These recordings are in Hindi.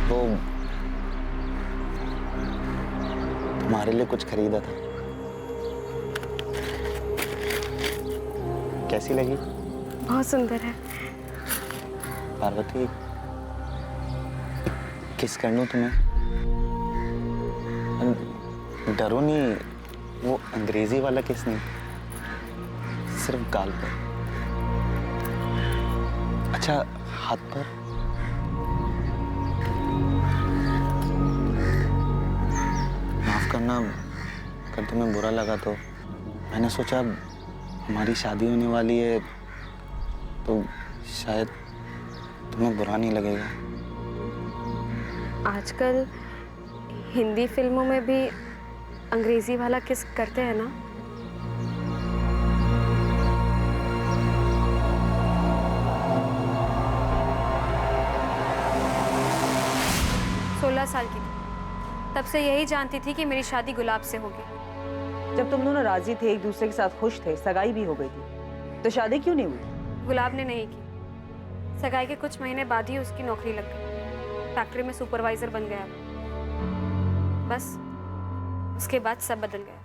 वो तुम्हारे लिए कुछ खरीदा था। कैसी लगी? बहुत सुंदर है। पार्वती, किस कर लूं तुम्हें? डरो नहीं, वो अंग्रेजी वाला किस नहीं, सिर्फ गाल पर। अच्छा, हाथ पर। माफ करना अगर तुम्हें बुरा लगा तो। मैंने सोचा हमारी शादी होने वाली है तो शायद तुम्हें बुरा नहीं लगेगा। आजकल हिंदी फिल्मों में भी अंग्रेजी वाला किस करते हैं ना? साल की थी, तब से यही जानती थी कि मेरी शादी गुलाब से होगी। जब तुम दोनों राजी थे, एक दूसरे के साथ खुश थे, सगाई भी हो गई थी, तो शादी क्यों नहीं हुई? गुलाब ने नहीं की। सगाई के कुछ महीने बाद ही उसकी नौकरी लग गई। फैक्ट्री में सुपरवाइजर बन गया। बस उसके बाद सब बदल गया।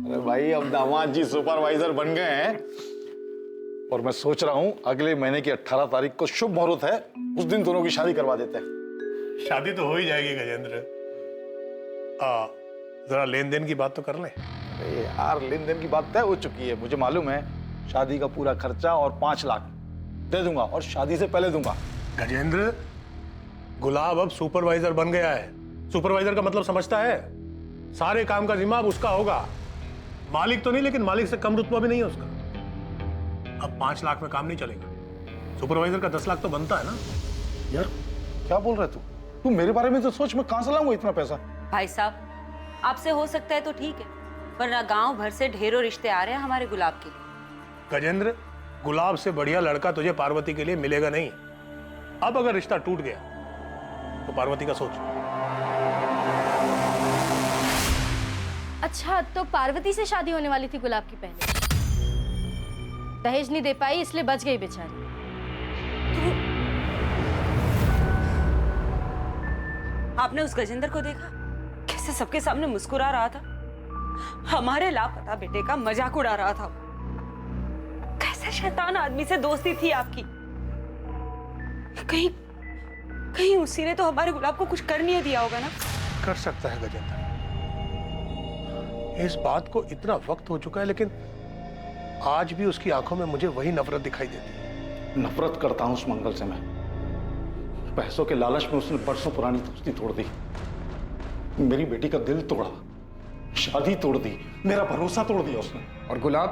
अरे भाई, अब दामाद जी सुपरवाइजर बन गए हैं और मैं सोच रहा हूँ अगले महीने की 18 तारीख को शुभ मुहूर्त है, उस दिन दोनों की शादी करवा देते हैं। शादी तो हो ही जाएगी गजेंद्र। जरा लेन देन की बात तो कर ले। अरे यार, लेन देन की बात तय हो चुकी है, मुझे मालूम है। शादी का पूरा खर्चा और 5 लाख दे दूंगा और शादी से पहले दूंगा। गजेंद्र, गुलाब अब सुपरवाइजर बन गया है। सुपरवाइजर का मतलब समझता है? सारे काम का जिम्मा अब उसका होगा। मालिक तो नहीं, लेकिन मालिक से कम रुतबा भी नहीं है उसका। अब 5 लाख में काम नहीं चलेगा। सुपरवाइजर का 10 लाख तो बनता है ना। यार क्या बोल रहे तू मेरे बारे में तो सोच, मैं कहां से लाऊंगा इतना पैसा? भाई साहब, आपसे हो सकता है तो ठीक है, वरना गांव भर से ढेरों रिश्ते आ रहे हैं हमारे गुलाब के लिए। गजेंद्र, गुलाब से बढ़िया लड़का तुझे पार्वती के लिए मिलेगा नहीं। अब अगर रिश्ता टूट गया तो पार्वती का सोच। अच्छा, तो पार्वती से शादी होने वाली थी गुलाब की पहले। दहेज नहीं दे पाई इसलिए बच गई बेचारी। आपने उस गजेंद्र को देखा कैसे सबके सामने मुस्कुरा रहा था? हमारे लापता बेटे का मजाक उड़ा रहा था। कैसे शैतान आदमी से दोस्ती थी आपकी। कहीं कहीं उसी ने तो हमारे गुलाब को कुछ कर नहीं दिया होगा ना? कर सकता है गजेंद्र। इस बात को इतना वक्त हो चुका है, लेकिन आज भी उसकी आंखों में मुझे वही नफरत दिखाई देती है। नफरत करता हूं उस मंगल से मैं। पैसों के लालच में उसने बरसों पुरानी दोस्ती तोड़ दी, मेरी बेटी का दिल तोड़ा, शादी तोड़ दी, मेरा भरोसा तोड़ दिया उसने। और गुलाब,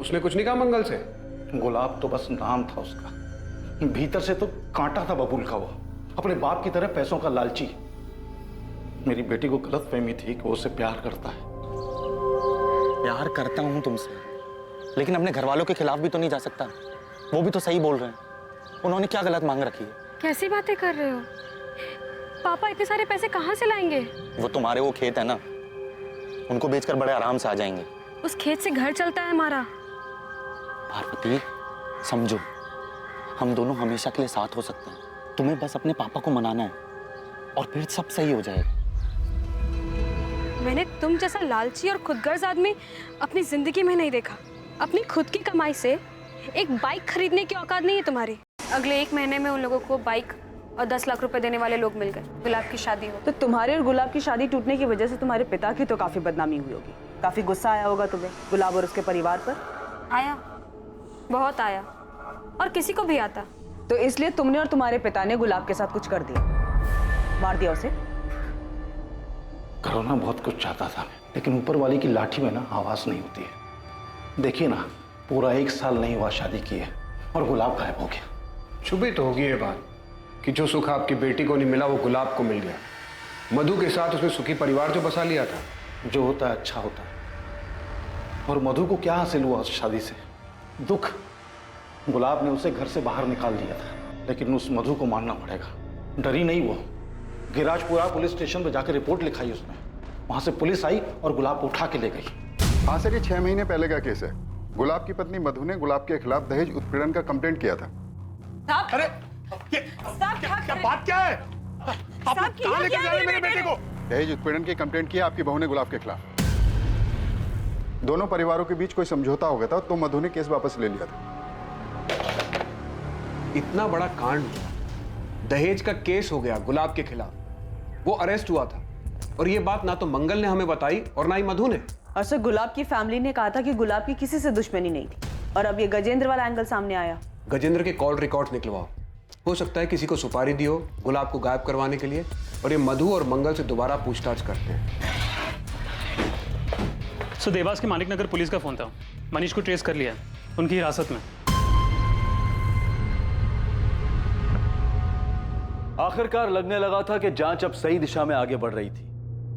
उसने कुछ नहीं कहा मंगल से? गुलाब तो बस नाम था उसका, भीतर से तो कांटा था बबूल का। वो अपने बाप की तरह पैसों का लालची। मेरी बेटी को गलतफहमी थी कि वो उससे प्यार करता है। प्यार करता हूं तुमसे, लेकिन अपने घर वालों के खिलाफ भी तो नहीं जा सकता। वो भी तो सही बोल रहे हैं। उन्होंने क्या गलत मांग रखी है? कैसी बातें कर रहे हो? पापा इतने सारे पैसे कहाँ से लाएंगे? वो तुम्हारे वो खेत है ना, उनको बेचकर बड़े आराम से आ जाएंगे। उस खेत से घर चलता है हमारा। पार्वती, समझो, हम दोनों हमेशा के लिए साथ हो सकते हैं। तुम्हें बस अपने पापा को मनाना है और फिर सब सही हो जाएगा। मैंने तुम जैसा लालची और खुदगर्ज आदमी अपनी जिंदगी में नहीं देखा। अपनी खुद की कमाई से एक बाइक खरीदने की औकात नहीं है तुम्हारी। अगले 1 महीने में उन लोगों को बाइक और 10 लाख रुपए देने वाले लोग मिल गए। गुलाब की शादी हो। तो तुम्हारे और गुलाब की शादी टूटने की वजह से तुम्हारे पिता की तो काफी बदनामी हुई होगी। काफी गुस्सा आया होगा तुम्हें गुलाब और उसके परिवार पर। आया, बहुत आया, और किसी को भी आता। तो इसलिए तुमने और तुम्हारे पिता ने गुलाब के साथ कुछ कर दिया, मार दिया उसे। करना बहुत कुछ चाहता था, लेकिन ऊपर वाली की लाठी में ना आवाज नहीं होती है। देखिए ना, पूरा 1 साल नहीं हुआ शादी किए और गुलाब गायब हो गया। छुपी तो होगी ये बात कि जो सुख आपकी बेटी को नहीं मिला वो गुलाब को मिल गया। मधु के साथ उसने सुखी परिवार जो बसा लिया था। जो होता है अच्छा होता है। और मधु को क्या हासिल हुआ उस शादी से? दुख। गुलाब ने उसे घर से बाहर निकाल दिया था, लेकिन उस मधु को मानना पड़ेगा। डरी नहीं वो, गिराजपुरा पुलिस स्टेशन पर जाकर रिपोर्ट लिखाई उसने। वहां से पुलिस आई और गुलाब को उठा के ले गई। हाँ सर, ये 6 महीने पहले का केस है। गुलाब की पत्नी मधु ने गुलाब के खिलाफ दहेज उत्पीड़न का कंप्लेंट किया था। अरे क्या बात क्या है? आप लोग कहाँ लेकर जा रहे हैं मेरे बेटे को? दहेज उत्पीड़न की कंप्लेंट की है आपकी बहू ने गुलाब के खिलाफ। दोनों परिवारों के बीच कोई समझौता हो गया था तो मधु ने केस वापस ले लिया था। इतना बड़ा कांड, दहेज का केस हो गया गुलाब के खिलाफ, वो अरेस्ट हुआ था, और ये बात ना तो मंगल ने हमें बताई और ना ही मधु ने। और सर गुलाब की फैमिली ने कहा था कि गुलाब की किसी से दुश्मनी नहीं थी, और अब ये गजेंद्र वाला एंगल सामने आया। गजेंद्र के कॉल रिकॉर्ड्स निकलवाओ, हो सकता है किसी को सुपारी दी हो गुलाब को गायब करवाने के लिए, और ये मधु और मंगल से दोबारा पूछताछ करते हैं। सो देवास के मानिक नगर पुलिस का फोन था, मनीष को ट्रेस कर लिया, उनकी हिरासत में। आखिरकार लगने लगा था कि जांच अब सही दिशा में आगे बढ़ रही थी।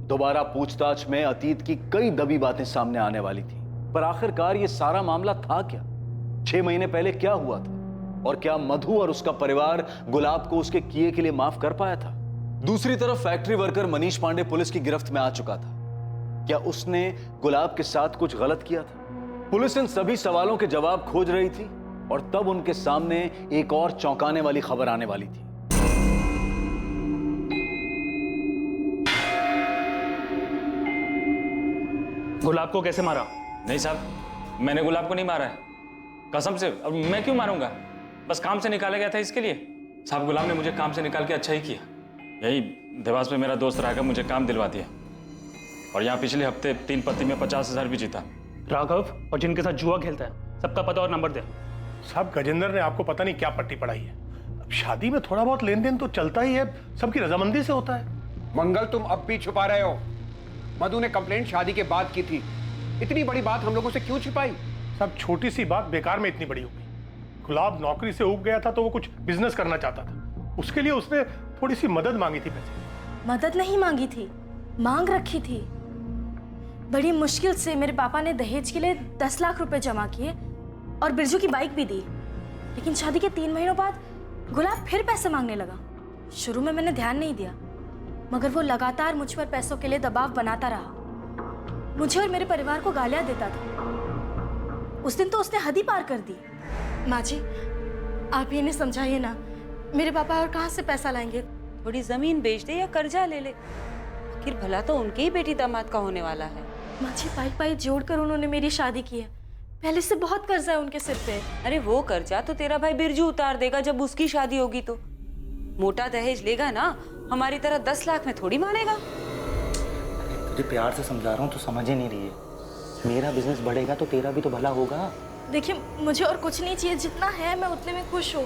दोबारा पूछताछ में अतीत की कई दबी बातें सामने आने वाली थी, पर आखिरकार ये सारा मामला था क्या? 6 महीने पहले क्या हुआ था? और क्या मधु और उसका परिवार गुलाब को उसके किए के लिए माफ कर पाया था? दूसरी तरफ factory worker Manish Pandey police की गिरफ्त में आ चुका था। क्या उसने गुलाब के साथ कुछ गलत किया था? पुलिस इन सभी सवालों के जवाब खोज रही थी, और तब उनके सामने एक और चौंकाने वाली खबर आने वाली थी। गुलाब को कैसे मारा? नहीं साहब, मैंने गुलाब को नहीं मारा है, कसम से। अब मैं क्यों मारूंगा? बस काम से निकाला गया था इसके लिए। साहब गुलाब ने मुझे काम से निकाल के अच्छा ही किया। यही देवास में मेरा दोस्त राघव मुझे काम दिलवा दिया, और यहाँ पिछले हफ्ते 3 पत्ती में 50,000 भी जीता। राघव और जिनके साथ जुआ खेलता है, सबका पता और नंबर दे। साहब गजेंद्र ने आपको पता नहीं क्या पट्टी पढ़ाई है। अब शादी में थोड़ा बहुत लेन देन तो चलता ही है, सबकी रजामंदी से होता है। मंगल तुम अब भी छुपा रहे हो। मधु ने कंप्लेंट शादी के बाद की थी, इतनी बड़ी बात हम लोगों से क्यों छिपाई? सब छोटी सी बात बेकार में इतनी बड़ी हो गई। गुलाब नौकरी से उग गया था तो वो कुछ बिजनेस करना चाहता था, उसके लिए उसने थोड़ी सी मदद मांगी थी। पैसे मदद नहीं मांगी थी, मांग रखी थी। बड़ी मुश्किल से मेरे पापा ने दहेज के लिए 10 लाख रुपए जमा किए और बिरजू की बाइक भी दी। लेकिन शादी के 3 महीनों बाद गुलाब फिर पैसे मांगने लगा। शुरू में मैंने ध्यान नहीं दिया, मगर वो लगातार मुझ पर पैसों के लिए दबाव बनाता रहा। मुझे और मेरे परिवार को गालियां देता था। उस दिन तो उसने हद ही पार कर दी। माँ जी, आप ही इन्हें समझाइए ना, मेरे पापा और कहाँ से पैसा लाएंगे? थोड़ी जमीन बेच दे या कर्जा ले ले, आखिर भला तो उनके ही बेटी दामाद का होने वाला है। माँ जी, पाई जोड़कर उन्होंने मेरी शादी की है। पहले से बहुत कर्जा है उनके सिर पे। अरे वो कर्जा तो तेरा भाई बिरजू उतार देगा जब उसकी शादी होगी। तो मोटा दहेज लेगा ना, हमारी तरह 10 लाख में थोड़ी मानेगा। तुझे प्यार से समझा रहा हूँ, तो समझ ही नहीं रही है। मेरा बिजनेस बढ़ेगा तो तेरा भी तो भला होगा। देखिए, मुझे और कुछ नहीं चाहिए, जितना है मैं उतने में खुश हूँ।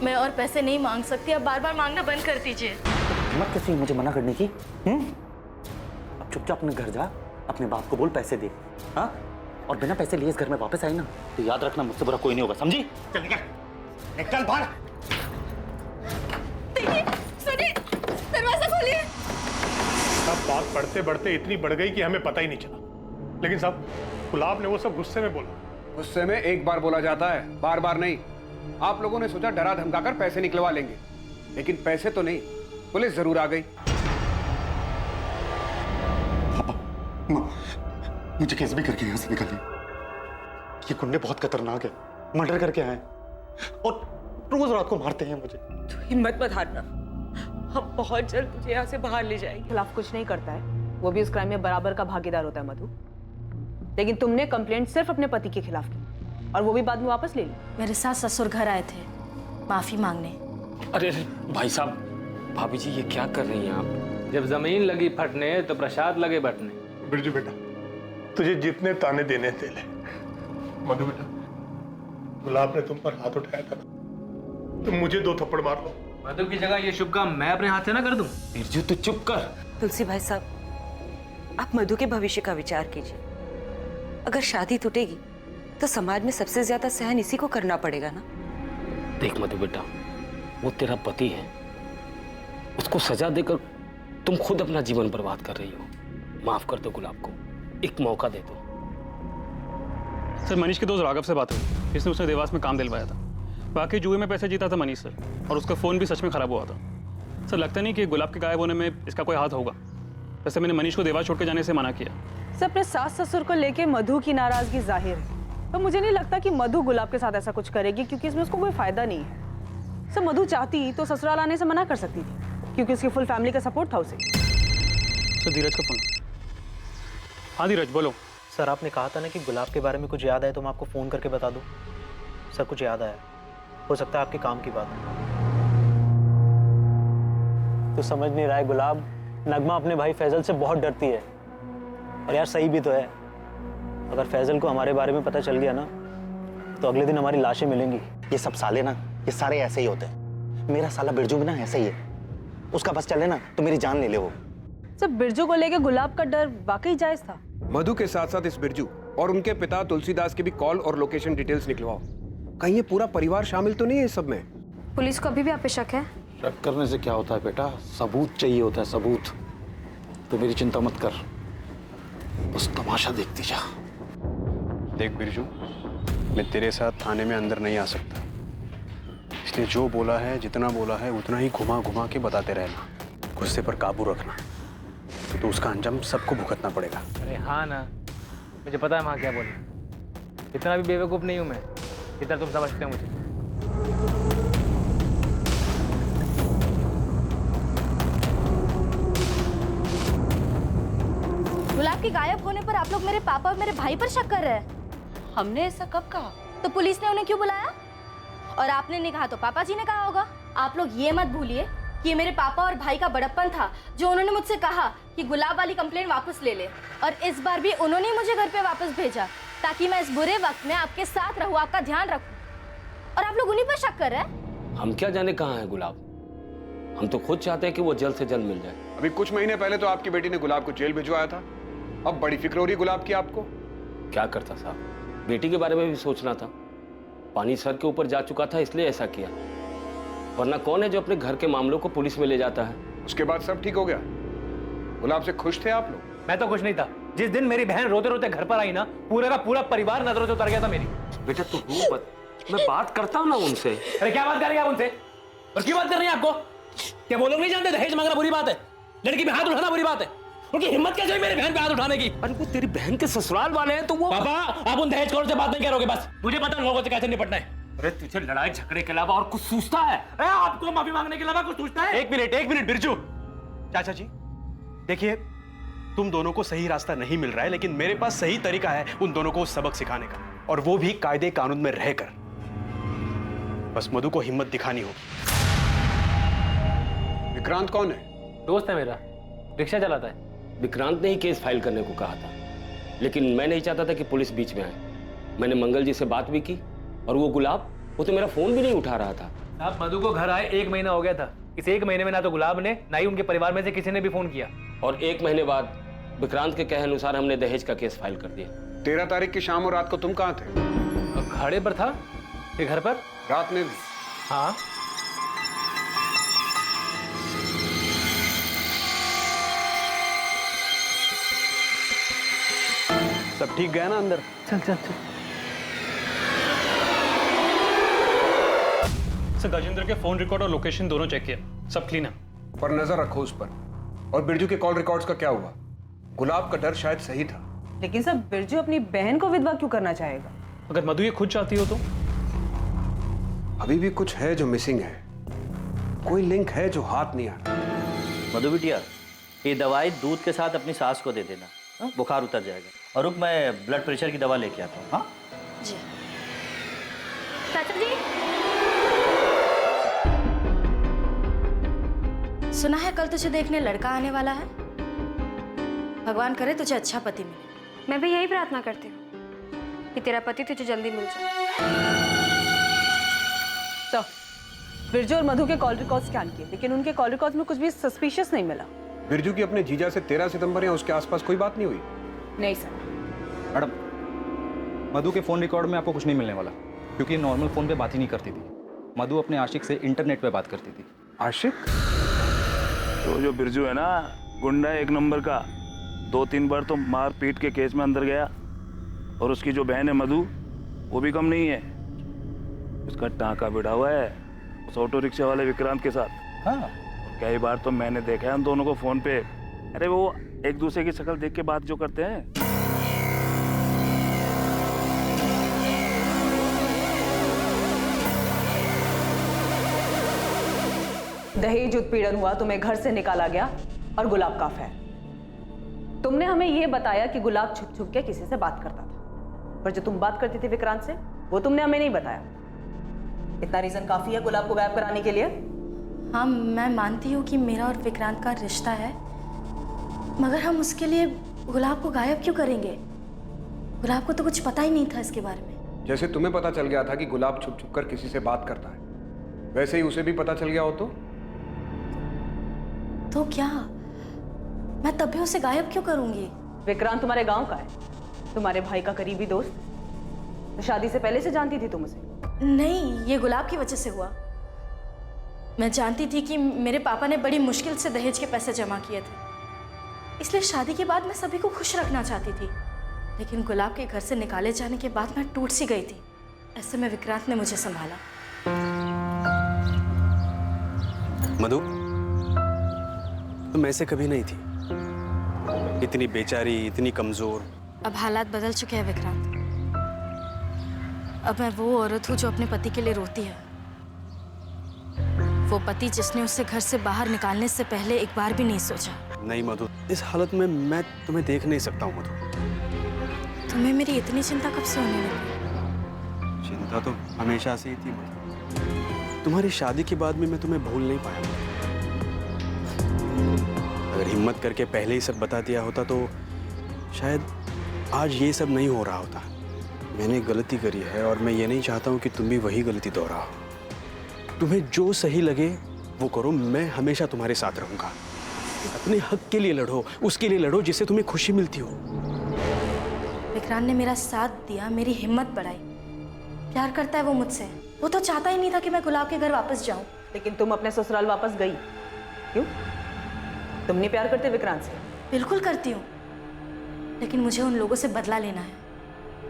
मैं और पैसे नहीं मांग सकती, अब बार बार मांगना बंद कर दीजिए। हिम्मत कैसी है मुझे मना करने की? अब चुपचाप अपने घर जा, अपने बाप को बोल पैसे दे। हाँ, और बिना पैसे लिए इस घर में वापस आई ना तो याद रखना, मुझसे बुरा कोई नहीं होगा, समझी? चल निकल बाहर। सुनिए, दरवाजा खोलिए। सब बात बढ़ते बढ़ते इतनी बढ़ गई कि हमें पता ही नहीं चला। लेकिन साहब गुलाब ने वो सब गुस्से में बोला। गुस्से में एक बार बोला जाता है, बार बार नहीं। आप लोगों ने सोचा डरा धमकाकर पैसे निकलवा लेंगे, लेकिन पैसे तो नहीं, पुलिस जरूर आ गई। माँ, मुझे कैसे भी करके यहाँ से निकालिए। ये गुंडे बहुत खतरनाक है, मर्डर करके आए और रोज रात को मारते हैं मुझे। तो हिम्मत मत हारना, हम बहुत जल्द तुझे यहाँ से बाहर ले जाएंगे। खिलाफ कुछ नहीं करता है, वो भी उस क्राइम में बराबर का भागीदार होता है मधु। लेकिन तुमने कंप्लेंट सिर्फ अपने पति के खिलाफ की, और वो भी बाद में वापस ले ली। मेरे साथ ससुर घर आए थे माफी मांगने। अरे भाई साहब, भाभी जी ये क्या कर रही हैं आप? जब जमीन लगी फटने तो प्रसाद लगे बटने। बिरजू बेटा, तुझे जितने ताने देने दे ले। मधु बेटा, गुलाब ने तुम पर हाथ उठाया था ना, तुम मुझे 2 थप्पड़ मार लो। मधु की जगह ये शुभ काम मैं अपने हाथ से ना कर दूं? बिरजू तू चुप कर। तुलसी भाई साहब, आप मधु के भविष्य का विचार कीजिए। अगर शादी टूटेगी तो समाज में सबसे ज्यादा सहन इसी को करना पड़ेगा ना। देख मधु बेटा, वो तेरा पति है, उसको सजा देकर तुम खुद अपना जीवन बर्बाद कर रही हो। माफ कर दो गुलाब को, एक मौका दे दो। सर, मनीष के दोस्त राघव से बात हुई, इसने उसने देवास में काम दिलवाया था। बाकी जुए में पैसे जीता था मनीष सर, और उसका फ़ोन भी सच में ख़राब हुआ था। सर, लगता नहीं कि गुलाब के गायब होने में इसका कोई हाथ होगा। वैसे मैंने मनीष को देवास छोड़ के जाने से मना किया। सर, अपने सास ससुर को लेके मधु की नाराजगी जाहिर है, तो मुझे नहीं लगता कि मधु गुलाब के साथ ऐसा कुछ करेगी, क्योंकि इसमें उसको कोई फायदा नहीं है। सर, मधु चाहती तो ससुराल आने से मना कर सकती थी। क्योंकि उसकी फुल फैमिली का सपोर्ट था उसे। सर धीरज का फोन। हाँ धीरज बोलो। सर आपने कहा था ना कि गुलाब के बारे में कुछ याद आए तो मैं आपको फ़ोन करके बता दूं। सर कुछ याद आया, हो सकता है आपके काम की बात है। तो समझ नहीं रहा है गुलाब, नगमा अपने भाई फैजल से बहुत डरती है। और यार सही भी तो है, अगर फैजल को हमारे बारे में पता चल गया ना तो अगले दिन हमारी लाशें मिलेंगी। ये सब साले ना, ये सारे ऐसे ही होते हैं। मेरा साला बिरजू भी ना ऐसा ही है, उसका बस चले ना तो मेरी जान ले ले वो। सर बिरजू को लेके गुलाब का डर वाकई जायज था। मधु के साथ साथ इस बिरजू और उनके पिता तुलसीदास की भी कॉल और लोकेशन डिटेल्स निकलवाओ। कहीं ये पूरा परिवार शामिल तो नहीं है इस सब में? पुलिस को अभी भी आप पे शक है? शक करने से क्या होता है बेटा, सबूत चाहिए होता है, सबूत। तो मेरी चिंता मत कर, बस तमाशा देखती जा। देख बिरजू, मैं तेरे साथ थाने में अंदर नहीं आ सकता, इसलिए जो बोला है, जितना बोला है उतना ही घुमा घुमा के बताते रहना। गुस्से पर काबू रखना, तो उसका अंजाम सबको भुगतना पड़ेगा। अरे हाँ ना, मुझे पता है वहाँ क्या बोलना। इतना भी बेवकूफ़ नहीं हूँ मैं जितना तुम समझते हो मुझे। गुलाब के गायब होने पर आप लोग मेरे पापा और मेरे भाई पर शक कर रहे हैं। हमने ऐसा कब कहा? तो पुलिस ने उन्हें क्यों बुलाया? और आपने नहीं कहा तो पापा जी ने कहा होगा। आप लोग ये मत भूलिए कि ये मेरे पापा और भाई का बड़प्पन था जो उन्होंने मुझसे कहा कि गुलाब वाली कंप्लेंट वापस ले ले। और इस बार भी उन्होंने मुझे घर पे वापस भेजा ताकि मैं इस बुरे वक्त में आपके साथ रहूं, आपका ध्यान रखूं। और आप लोग उन्हीं पर शक कर रहे हैं। हम क्या जाने कहाँ है गुलाब, हम तो खुद चाहते हैं कि वो जल्द से जल्द मिल जाए। अभी कुछ महीने पहले तो आपकी बेटी ने गुलाब को जेल भिजवाया था, अब बड़ी फिक्र हो रही गुलाब की आपको। क्या करता साहब, बेटी के बारे में भी सोचना था। पानी सर के ऊपर जा चुका था इसलिए ऐसा किया, वरना कौन है जो अपने घर के मामलों को पुलिस में ले जाता है। उसके बाद सब ठीक हो गया। गुलाब से खुश थे आप लोग? मैं तो खुश नहीं था। जिस दिन मेरी बहन रोते रोते घर पर आई ना, पूरे का पूरा परिवार नजरों से उतर गया था मेरी। बेटा तू मैं बात करता हूँ ना उनसे। अरे क्या बात कर रही है आप उनसे? और क्यों बात कर रही है आपको? क्या वो लोग नहीं जानते दहेज मांगना बुरी बात है, लड़की पे हाथ उठाना बुरी बात है? उनकी हिम्मत कैसे हुई मेरी बहन पे हाथ उठाने की? अरे वो तेरी बहन के ससुराल वाले हैं तो वो। पापा आप उन दहेज खोर से बात नहीं करोगे, बस मुझे पता है लोगों से कैसे निपटना है। अरे तुझे लड़ाई झगड़े के अलावा और कुछ सूझता है? अरे आपको माफी मांगने के अलावा कुछ सूझता है? एक मिनट बिरजू। चाचा जी देखिए, तुम दोनों को सही रास्ता नहीं मिल रहा है, लेकिन मेरे पास सही तरीका है उन दोनों को सबक सिखाने का, और वो भी कायदे कानून में रहकर। बस मधु को हिम्मत दिखानी होगी। विक्रांत कौन है? दोस्त है मेरा, रिक्शा चलाता है। विक्रांत ने ही केस फाइल करने को कहा था, लेकिन मैं नहीं चाहता था कि पुलिस बीच में आए। मैंने मंगल जी से बात भी की, और वो गुलाब, वो तो मेरा फोन भी नहीं उठा रहा था। आप मधु को घर आए 1 महीना हो गया था। इस 1 महीने में ना तो गुलाब ने, ना ही उनके परिवार में से किसी ने भी फोन किया। और 1 महीने बाद विक्रांत के कहे अनुसार हमने दहेज का केस फाइल कर दिया। 13 तारीख की शाम और रात को तुम कहाँ थे? घाड़े पर था, ये घर पर। रात में भी? हाँ। सब ठीक गया ना अंदर? चल चल चल। सर गजेंद्र के फोन रिकॉर्ड और लोकेशन दोनों चेक किया, सब क्लीन है। पर नजर रखो उस पर। और बिरजू के कॉल रिकॉर्ड्स का क्या हुआ? गुलाब का डर शायद सही था। लेकिन सब बिरजू अपनी बहन को विधवा क्यों करना चाहेगा? अगर मधु ये खुद चाहती हो तो? अभी भी कुछ है जो मिसिंग है, कोई लिंक है जो हाथ नहीं आ रहा। मधु बिटिया, ये दवाई दूध के साथ अपनी सास को दे देना, हाँ? बुखार उतर जाएगा। और रुक, मैं ब्लड प्रेशर की दवा लेके आता हूँ। हाँ जी। चाचा जी, सुना है कल तुझे देखने लड़का आने वाला है। भगवान करे तुझे अच्छा पति मिले। मैं भी यही प्रार्थना करती हूँ कि तेरा पति तुझे जल्दी मिल जाए। तो बिरजू और मधु के कॉल रिकॉर्ड स्कैन किए, लेकिन उनके कॉल रिकॉर्ड में कुछ भी सस्पिशियस नहीं मिला। बिरजू की अपने जीजा से 13 सितंबर या उसके आसपास कोई बात नहीं हुई? नहीं सर। मैडम, मधु के फोन रिकॉर्ड में आपको कुछ नहीं मिलने वाला, क्योंकि नॉर्मल फोन पे बात ही नहीं करती थी। मधु अपने आशिक से इंटरनेट पे बात करती थी। आशिक? तो जो बिरजू है ना, गुंडा 1 नंबर का, 2-3 बार तो मार पीट के केस में अंदर गया। और उसकी जो बहन है मधु, वो भी कम नहीं है। उसका टांका भिड़ा हुआ है उस ऑटो रिक्शा वाले विक्रांत के साथ। हाँ। कई बार तो मैंने देखा है उन दोनों को फोन पे। अरे वो एक दूसरे की शक्ल देख के बात जो करते हैं। दहेज उत्पीड़न हुआ, तुम्हें घर से निकाला गया और गुलाब का अफेयर। तुमने हमें यह बताया कि गुलाब छुप छुप के किसी से बात करता था, पर जो तुम बात करती थी विक्रांत से वो तुमने हमें नहीं बताया। इतना रीजन काफी है गुलाब को गायब कराने के लिए? हाँ, मैं मानती हूँ कि मेरा और विक्रांत का रिश्ता है, मगर हम उसके लिए गुलाब को गायब क्यों करेंगे? गुलाब को तो कुछ पता ही नहीं था इसके बारे में। जैसे तुम्हें पता चल गया था कि गुलाब छुप छुप कर किसी से बात करता है, वैसे ही उसे भी पता चल गया हो तो क्या मैं तब भी उसे गायब क्यों करूंगी? विक्रांत तुम्हारे गांव का है, तुम्हारे भाई का करीबी दोस्त। तो शादी से पहले से जानती थी तुम उसे? नहीं, ये गुलाब की वजह से हुआ। मैं जानती थी कि मेरे पापा ने बड़ी मुश्किल से दहेज के पैसे जमा किए थे, इसलिए शादी के बाद मैं सभी को खुश रखना चाहती थी। लेकिन गुलाब के घर से निकाले जाने के बाद मैं टूट सी गई थी। ऐसे में विक्रांत ने मुझे संभाला। मधु, तुम ऐसे कभी नहीं थी, इतनी बेचारी, इतनी कमजोर। अब हालात बदल चुके हैं विक्रांत। अब मैं वो औरत हूँ जो अपने पति के लिए रोती है, वो पति जिसने उसे घर से बाहर निकालने से पहले एक बार भी नहीं सोचा। नहीं मधु, इस हालत में मैं तुम्हें देख नहीं सकता हूँ मधु। तुम्हें मेरी इतनी चिंता कब से होने लगी? चिंता तो हमेशा से ही थी मधु। तुम्हारी शादी के बाद भी मैं तुम्हें भूल नहीं पाया। अगर हिम्मत करके पहले ही सब बता दिया होता तो शायद आज ये सब नहीं हो रहा होता। मैंने गलती करी है और मैं ये नहीं चाहता हूँ कि तुम भी वही गलती दोहराओ। तुम्हें जो सही लगे वो करो, मैं हमेशा तुम्हारे साथ रहूंगा। अपने हक के लिए लड़ो, उसके लिए लड़ो जिससे तुम्हें खुशी मिलती हो। विक्रांत ने मेरा साथ दिया, मेरी हिम्मत बढ़ाई। प्यार करता है वो मुझसे। वो तो चाहता ही नहीं था कि मैं गुलाब के घर वापस जाऊं। लेकिन तुम अपने ससुराल वापस गई क्यों? तुम नहीं प्यार करते विक्रांत से? बिल्कुल करती हूँ, लेकिन मुझे उन लोगों से बदला लेना है।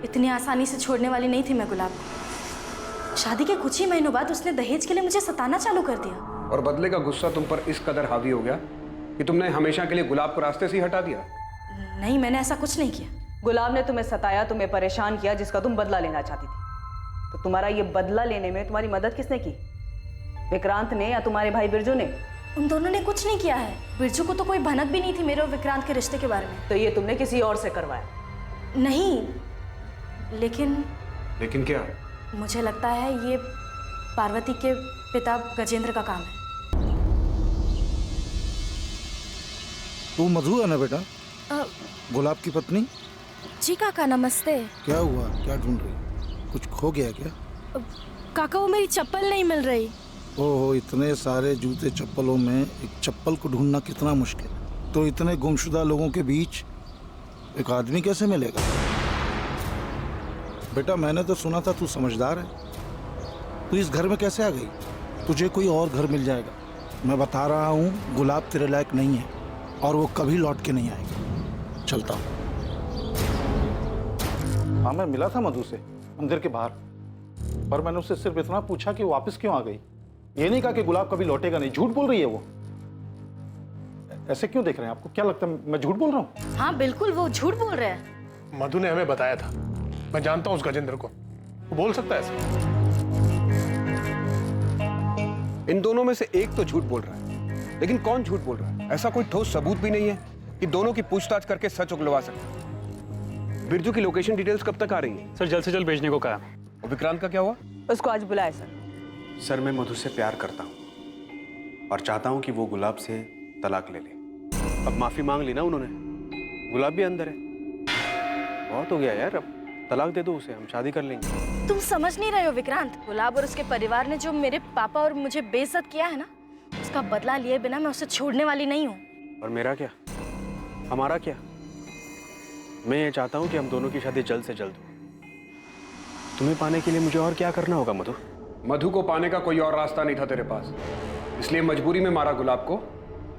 इतनी आसानी से छोड़ने वाली नहीं थी मैं गुलाब को। शादी के कुछ ही महीनों बाद उसने दहेज के लिए मुझे सताना चालू कर दिया। और बदले का गुस्सा तुम पर इस कदर हावी हो गया कि तुमने हमेशा के लिए गुलाब को रास्ते से ही हटा दिया। नहीं, मैंने ऐसा कुछ नहीं किया। गुलाब ने तुम्हें सताया, तुम्हें परेशान किया, जिसका तुम बदला लेना चाहती थी। तो तुम्हारा ये बदला लेने में तुम्हारी मदद किसने की? विक्रांत ने या तुम्हारे भाई बिरजू ने? उन दोनों ने कुछ नहीं किया है। बिरजू को तो कोई भनक भी नहीं थी मेरे और विक्रांत के रिश्ते के बारे में। तो ये तुमने किसी और से करवाया? नहीं, लेकिन क्या? मुझे लगता है ये पार्वती के पिता गजेंद्र का काम है। तू मधु है ना बेटा? गुलाब की पत्नी? जी काका, नमस्ते। क्या हुआ? क्या ढूंढ रही? कुछ खो गया क्या? काका, वो मेरी चप्पल नहीं मिल रही। ओहो, इतने सारे जूते चप्पलों में एक चप्पल को ढूंढना कितना मुश्किल है। तो इतने गुमशुदा लोगों के बीच एक आदमी कैसे मिलेगा? बेटा, मैंने तो सुना था तू समझदार है। तू इस घर में कैसे आ गई? तुझे कोई और घर मिल जाएगा। मैं बता रहा हूँ, गुलाब तेरे लायक नहीं है और वो कभी लौट के नहीं आएगी। चलता हूँ। हाँ, मैं मिला था मधु से मंदिर के बाहर, पर मैंने उससे सिर्फ इतना पूछा कि वो वापस क्यों आ गई। ये नहीं कहा कि गुलाब कभी लौटेगा नहीं। झूठ बोल रही है वो। ऐसे क्यों देख रहे हैं? आपको क्या लगता है मैं झूठ बोल रहा हूँ? हाँ बिल्कुल, वो झूठ बोल रहे हैं। मधु ने हमें बताया था। मैं जानता हूँ उस गजेंद्र को, वो बोल सकता है ऐसे। इन दोनों में से एक तो झूठ बोल रहा है, लेकिन कौन झूठ बोल रहा है? ऐसा कोई ठोस सबूत भी नहीं है कि दोनों की पूछताछ करके सच उगलवा सकते। बिरजू की लोकेशन डिटेल्स कब तक आ रही है? सर, जल्द से जल्द भेजने को कहा। और विक्रांत का क्या हुआ? उसको आज बुलाया सर, मैं मधु से प्यार करता हूँ और चाहता हूँ कि वो गुलाब से तलाक ले ले। अब माफी मांग ली ना उन्होंने, गुलाब भी अंदर है। बहुत हो गया यार, अब तलाक दे दो उसे, हम शादी कर लेंगे। तुम समझ नहीं रहे हो विक्रांत। गुलाब और उसके परिवार ने जो मेरे पापा और मुझे बेइज्जत किया है ना, उसका बदला लिए बिना मैं उसे छोड़ने वाली नहीं हूँ। और मेरा क्या, हमारा क्या? मैं ये चाहता हूँ कि हम दोनों की शादी जल्द से जल्द हो। तुम्हें पाने के लिए मुझे और क्या करना होगा मधु? मधु को पाने का कोई और रास्ता नहीं था तेरे पास, इसलिए मजबूरी में मारा गुलाब को।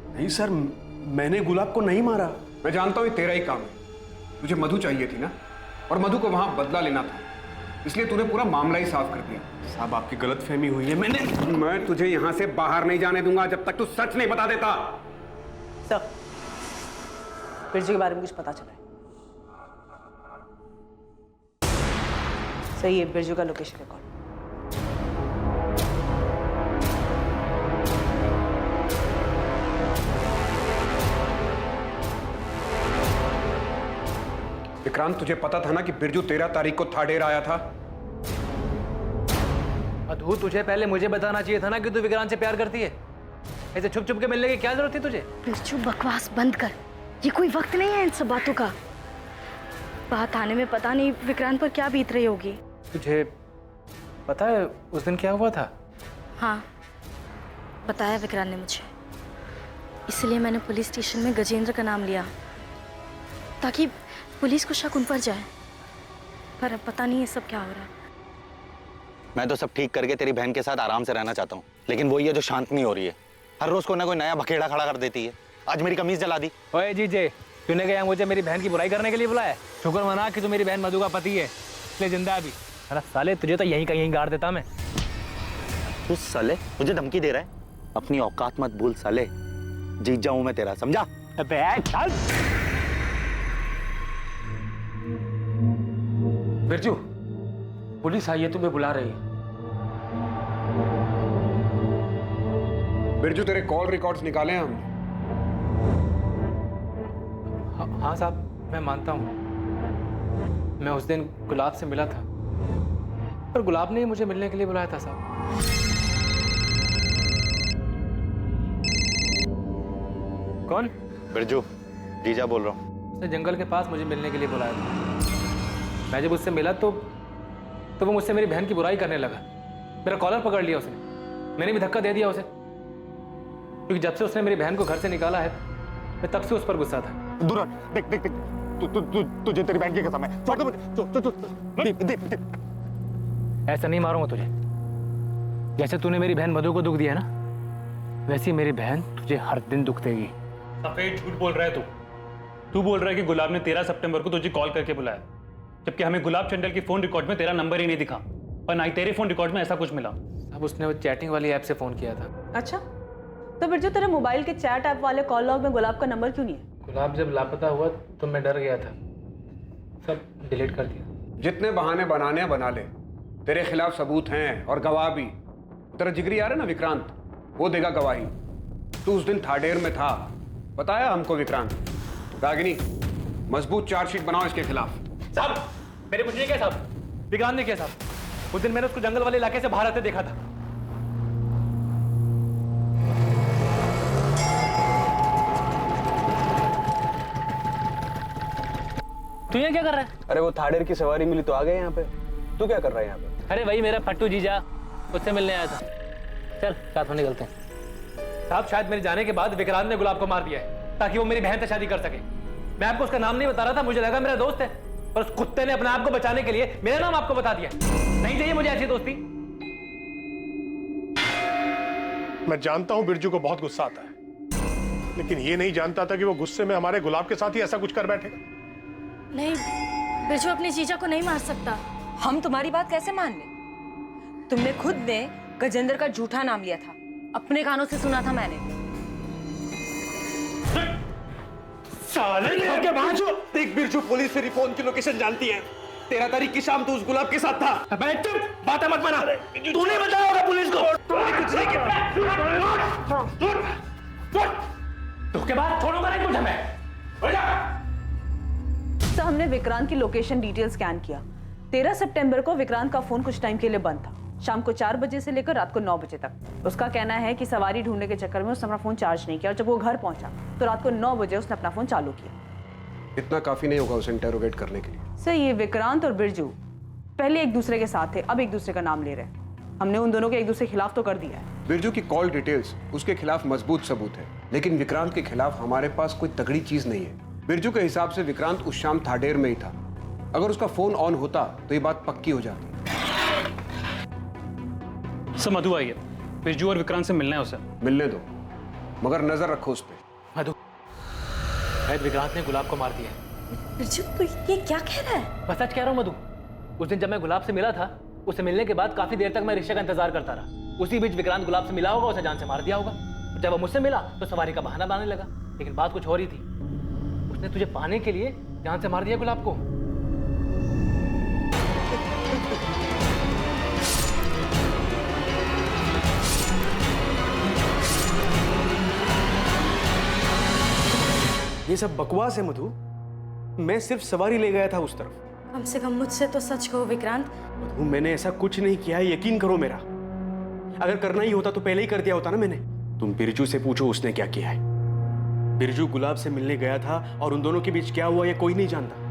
नहीं सर, मैंने गुलाब को नहीं मारा। मैं जानता हूँ ये तेरा ही काम है। तुझे मधु चाहिए थी ना, और मधु को वहां बदला लेना था, इसलिए तूने पूरा मामला ही साफ कर दिया। साहब, आपकी गलतफहमी हुई है। मैं तुझे यहाँ से बाहर नहीं जाने दूंगा जब तक तू सच नहीं बता देता। सर, बिरजू के बारे में कुछ पता चला है? सही है, बिरजू का लोकेशन रिकॉर्ड। विक्रांत, तुझे पता था ना कि बिरजू 13 तारीख को थाडेर आया था? मधु, तुझे पहले मुझे बताना चाहिए था ना कि तू विक्रांत से प्यार करती है। ऐसे छुप छुप के मिलने की क्या जरूरत थी तुझे? बिरजू, बकवास बंद कर। ये कोई वक्त नहीं है इन सब बातों का। बात आने में पता नहीं विक्रांत पर क्या बीत रही होगी। तुझे पता है उस दिन क्या हुआ था? हाँ, बताया विक्रांत ने मुझे। इसलिए मैंने पुलिस स्टेशन में गजेंद्र का नाम लिया ताकि पुलिस को शक उन पर जाए। पर अब पता नहीं ये सब क्या हो रहा है। मैं तो सब ठीक करके तेरी बहन के साथ आराम से रहना चाहता हूँ, लेकिन वही है जो शांत नहीं हो रही है। हर रोज कोई ना कोई नया बखेड़ा खड़ा कर देती है। आज मेरी कमीज जला दी। ओए जीजे, तूने क्या मुझे मेरी बहन की बुराई करने के लिए बुलाया? शुक्र मना कि तू मेरी बहन मधु का पति है, इसलिए जिंदा अभी। अरे साले, तुझे तो यहीं का यहीं गाड़ देता मैं। तू साले मुझे धमकी दे रहा है? अपनी औकात मत भूल साले, जीत जाऊं मैं तेरा, समझा? अबे चल। बिरजू, पुलिस आई है, तुम्हें बुला रही है। बिरजू, तेरे कॉल रिकॉर्ड्स निकाले हम। हाँ साहब, मैं मानता हूँ मैं उस दिन गुलाब से मिला था, पर गुलाब ने ही मुझे मिलने के लिए बुलाया था साहब। कौन? बिरजू, जीजा बोल रहा हूँ। उसने जंगल के पास मुझे मिलने के लिए बुलाया था। मैं जब उससे मिला तो वो मुझसे मेरी बहन की बुराई करने लगा। मेरा कॉलर पकड़ लिया उसने, मैंने भी धक्का दे दिया उसे, क्योंकि जब से उसने मेरी बहन को घर से निकाला है मैं तब से उस पर गुस्सा था। दूर देख देख देख, तुझे तेरी बहन की कसम है। छोड़ दे। ऐसा नहीं मारूंगा तुझे। जैसे तूने मेरी बहन मधु को दुख दिया ना, वैसे ही मेरी बहन तुझे हर दिन दुख देगी। सफेद झूठ बोल रहा है तू। तू बोल रहा है कि गुलाब ने 13 सितंबर को तुझे कॉल करके बुलाया, जबकि हमें गुलाब चंडल की फोन रिकॉर्ड में तेरा नंबर ही नहीं दिखा और ना ही तेरे फोन रिकॉर्ड में ऐसा कुछ मिला। अब उसने वो चैटिंग वाली ऐप से फोन किया था। अच्छा, तो बिरजू, तेरे मोबाइल के चैट ऐप वाले कॉल लॉग में गुलाब का नंबर क्यों नहीं है? गुलाब जब लापता हुआ तो मैं डर गया था, सब डिलीट कर दिया। जितने बहाने बनाने हैं बना ले, तेरे खिलाफ सबूत हैं और गवाह भी। तेरा जिगरी आ रहा है ना विक्रांत, वो देगा गवाही। तू उस दिन थाडेर में था, बताया हमको विक्रांत। रागिनी, मजबूत चार्जशीट बनाओ इसके खिलाफ। साहब, मेरे कुछ नहीं किया साहब, विक्रांत ने किया साहब। उस दिन मैंने उसको जंगल वाले इलाके से बाहर आते देखा था। तू ये क्या कर रहा है? अरे वो थाडेर की सवारी मिली तो आ गए यहाँ पे। तू क्या कर रहा है यहाँ पे? अरे वही मेरा फट्टू जीजा, उससे मिलने आया था। चल साथ में निकलते हैं। साहब, शायद मेरे जाने के बाद विक्रांत ने गुलाब को मार दिया है ताकि वो मेरी बहन से शादी कर सके। मैं आपको उसका नाम नहीं बता रहा था, मुझे लगा मेरा दोस्त है, पर उस कुत्ते ने अपने आप को बचाने के लिए मेरा नाम आपको बता दिया। नहीं चाहिए मुझे ऐसी दोस्ती। मैं जानता हूं बिरजू को बहुत गुस्सा आता है, लेकिन ये नहीं जानता था कि वो गुस्से में हमारे गुलाब के साथ ही ऐसा कुछ कर बैठेगा। नहीं, बिरजू अपने जीजा को नहीं मार सकता। हम तुम्हारी बात कैसे मान ले? तुमने खुद ने गजेंद्र का झूठा नाम लिया था, अपने कानों से सुना था मैंने। साले के बाजू देख, बिरजू पुलिस तेरी फोन की लोकेशन जानती है। 13 तारीख की शाम तू उस गुलाब के साथ था। अबे चुप, बातें मत बना। तूने बताया होगा पुलिस को। तूने कुछ नहीं किया। तो के बाद छोड़ूंगा नहीं तुझे मैं। तो हमने विक्रांत की लोकेशन डिटेल स्कैन किया। 13 सितंबर को विक्रांत का फोन कुछ टाइम के लिए बंद था, शाम को 4 बजे से लेकर रात को 9 बजे तक। उसका कहना है कि सवारी ढूंढने के चक्कर में उसने अपना फोन चार्ज नहीं किया और जब वो घर पहुंचा तो रात को 9 बजे उसने अपना फोन चालू किया। इतना काफी नहीं होगा उसे इंटेरोगेट करने के लिए। सर, ये विक्रांत और बिरजू पहले एक दूसरे के साथ थे, अब एक दूसरे का नाम ले रहे हैं। हमने उन दोनों के एक दूसरे के खिलाफ तो कर दिया है। बिरजू की कॉल डिटेल्स उसके खिलाफ मजबूत सबूत है, लेकिन विक्रांत के खिलाफ हमारे पास कोई तगड़ी चीज नहीं है। बिरजू के हिसाब से विक्रांत उस शाम थाडेर में ही था। अगर उसका फोन ऑन होता तो ये बात पक्की हो जाती। सर, मधु आई है, बिरजू और विक्रांत से मिलना है उसे। मिलने दो, मगर नजर रखो उस पर। मधु, शायद विक्रांत ने गुलाब को मार दिया है। बिरजू, तू ये क्या कह रहा है? बस सच कह रहा हूँ मधु। उस दिन जब मैं गुलाब से मिला था, उससे मिलने के बाद काफी देर तक मैं रिश्ते का इंतजार करता रहा। उसी बीच विक्रांत गुलाब से मिला होगा, उसे जान से मार दिया होगा। जब वो मुझसे मिला तो सवारी का बहाना बनाने लगा, लेकिन बात कुछ हो रही थी। उसने तुझे पाने के लिए जान से मार दिया गुलाब को। ये सब बकवास है मधु। मैं सिर्फ सवारी ले गया था उस तरफ। कम से कम मुझसे तो सच कहो विक्रांत। मैंने ऐसा कुछ नहीं किया है, यकीन करो मेरा। अगर करना ही होता तो पहले ही कर दिया होता ना मैंने। तुम बिरजू से पूछो उसने क्या किया है। बिरजू गुलाब से मिलने गया था और उन दोनों के बीच क्या हुआ ये कोई नहीं जानता।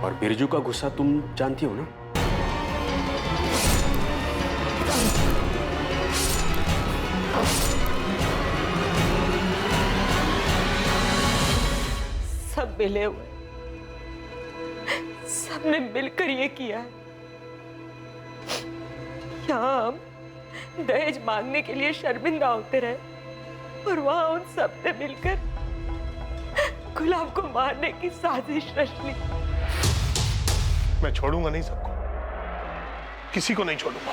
और बिरजू का गुस्सा तुम जानती हो ना। सब मिले हुए, सबने मिलकर ये किया है। यहाँ हम दहेज मांगने के लिए शर्मिंदा होते रहे और वहां उन सब ने मिलकर गुलाब को मारने की साजिश रच ली। मैं छोड़ूंगा नहीं सबको, किसी को नहीं छोड़ूंगा।